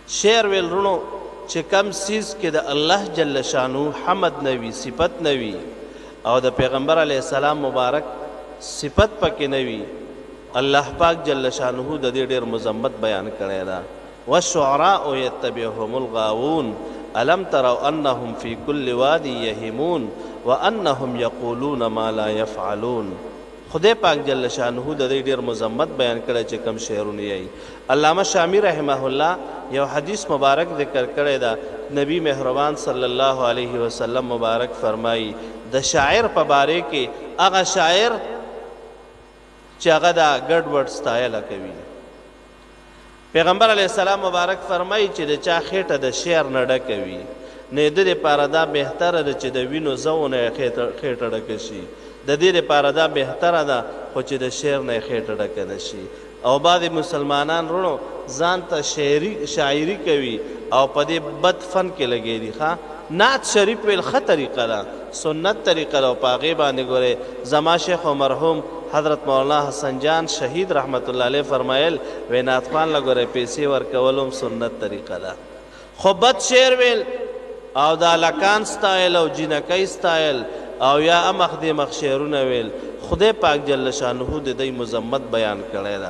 شعر ویل رونو چې کم سیز کې د الله جل شانو حمد نوي صفت نوي او د پیغمبر علیه السلام مبارک صفت پکې نوي، الله پاک جل شانه د دې ډېر مذمت بیان کړی دا. والشعراء يتبعهم الغاوون الم تروا انهم في كل وادي يهيمون وانهم يقولون ما لا يفعلون. خدای پاک جل شانه د دې ډېر مذمت بیان کړی چې کم شعرونه یې. علامه شامی رحمه الله یو حدیث مبارک ذکر کړی دا. نبی مهربان صلی الله علیه وسلم مبارک فرمایي د شاعر په باره کې هغه شاعر چې هغه دا ګډ وډ ستایله کوي. پیغمبر علیه السلام مبارک فرمایي چې د چا خېټه د شعر نه ډکه وي نه د دې لپاره دا بهتره ده چې د وینو زونه یې خېټه ډکه شي، د دې لپاره دا بهتره ده خو چې د شعر نه یې خېټه ډکه نه شي. او بعضې مسلمانان رونو ځان ته شاعري کوي او په دې بد فن کې لګې دي. نعت شریف ویل ښه طریقه ده، سنت طریقه ده، او په هغې باندې ګورې زما شیخ و مرحوم حضرت مولانا حسن جان شهید رحمت الله علیه فرمایل وی نعت خوان له ګورې پیسې ورکول هم سنت طریقه ده. خو بد شعر ویل او د هلکان ستایل او جینکۍ ستایل او یا امخ دې مخ شعرونه ویل، خدای پاک جل شانه د دوی مذمت بیان کړی ده.